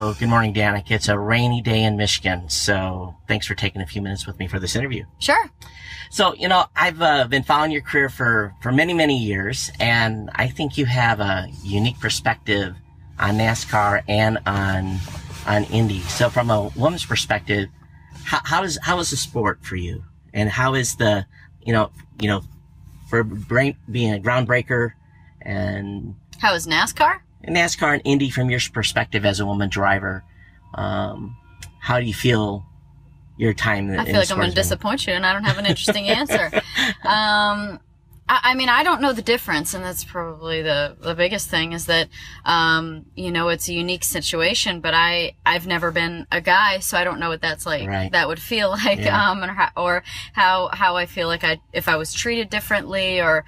Well, good morning, Danica. It's a rainy day in Michigan, so thanks for taking a few minutes with me for this interview. Sure. So, I've been following your career for many, many years, and I think you have a unique perspective on NASCAR and on Indy. So from a woman's perspective, how is the sport for you? And how is the, for being a groundbreaker and... How is NASCAR? NASCAR and Indy from your perspective as a woman driver, how do you feel your time in I feel like I'm going to disappoint you and I don't have an interesting answer. I mean, I don't know the difference, and that's probably the biggest thing is that, it's a unique situation, but I've never been a guy, so I don't know what that's like. Right. That would feel like, Yeah. or how I feel like if I was treated differently or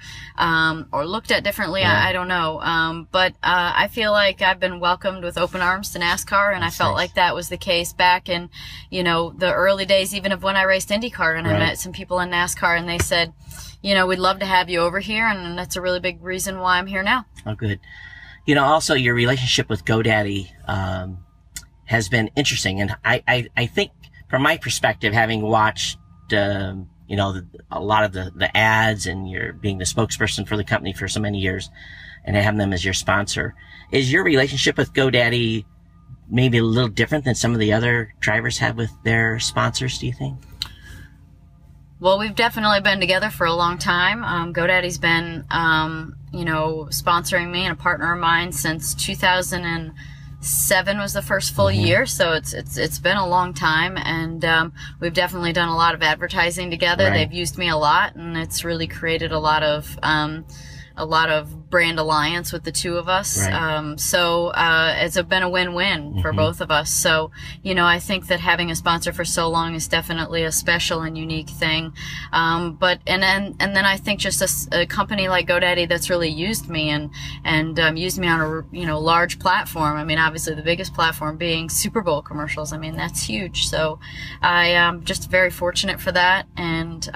looked at differently, Yeah. I don't know. But I feel like I've been welcomed with open arms to NASCAR, and That's I felt nice. like that was the case back in, the early days, even of when I raced IndyCar, and I Right. met some people in NASCAR, and they said, we'd love to have you over here, and that's a really big reason why I'm here now. Oh, good. Also your relationship with GoDaddy has been interesting, and I think from my perspective, having watched a lot of the ads, and you're being the spokesperson for the company for so many years, and having them as your sponsor, is your relationship with GoDaddy maybe a little different than some of the other drivers have with their sponsors, do you think? Well, we've definitely been together for a long time. GoDaddy's been, sponsoring me and a partner of mine since 2007 was the first full year. So it's been a long time, and we've definitely done a lot of advertising together. Right. They've used me a lot, and it's really created a lot of brand alliance with the two of us. Right. It's been a win-win for both of us. So, I think that having a sponsor for so long is definitely a special and unique thing. And then I think just a company like GoDaddy that's really used me and used me on a, large platform. I mean, obviously the biggest platform being Super Bowl commercials. I mean, that's huge. So I am just very fortunate for that. And,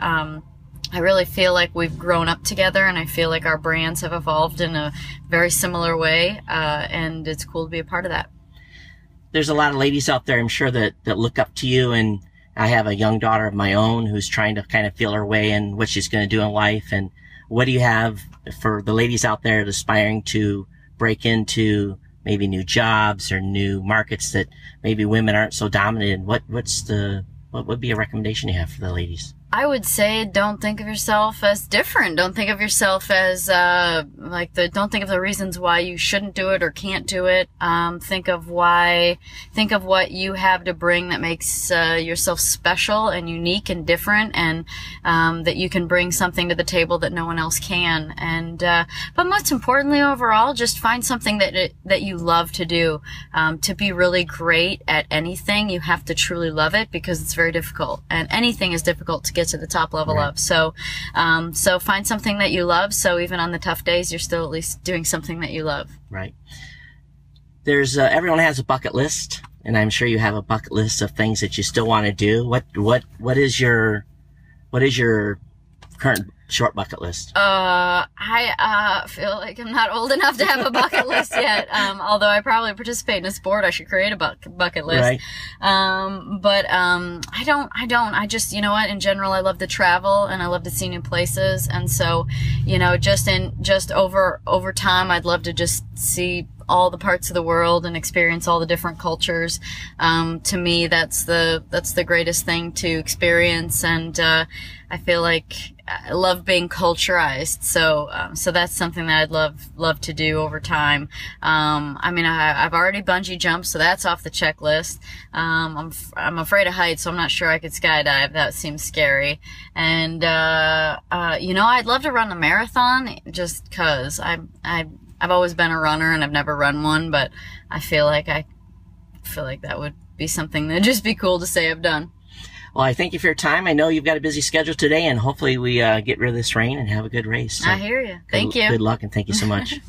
I really feel like we've grown up together, and I feel like our brands have evolved in a very similar way, and it's cool to be a part of that. There's a lot of ladies out there, I'm sure, that look up to you, and I have a young daughter of my own who's trying to kind of feel her way in what she's going to do in life. And what do you have for the ladies out there aspiring to break into maybe new jobs or new markets that maybe women aren't so dominant in? What would be a recommendation you have for the ladies? I would say don't think of yourself as different. Don't think of yourself as, don't think of the reasons why you shouldn't do it or can't do it. Think of what you have to bring that makes, yourself special and unique and different, and, that you can bring something to the table that no one else can. And, but most importantly overall, just find something that you love to do. To be really great at anything, you have to truly love it, because it's very difficult, and anything is difficult to get to the top level Right. of. So find something that you love, so even on the tough days, you're still at least doing something that you love. Right. There's everyone has a bucket list, and I'm sure you have a bucket list of things that you still want to do. What is your current short bucket list? I feel like I'm not old enough to have a bucket list yet. Although I probably participate in a sport, I should create a bucket list. Right. I don't. I just, in general, I love to travel and I love to see new places. And so, just over time, I'd love to just see all the parts of the world and experience all the different cultures. To me, that's the greatest thing to experience. And, I feel like I love being culturized. So that's something that I'd love to do over time. I've already bungee jumped, so that's off the checklist. I'm afraid of heights, so I'm not sure I could skydive. That seems scary. And, I'd love to run a marathon just 'cause I've always been a runner and I've never run one, but I feel like that would be something that'd just be cool to say I've done. Well, I thank you for your time. I know you've got a busy schedule today, and hopefully we get rid of this rain and have a good race. So I hear you. Thank you. Good luck, and thank you so much.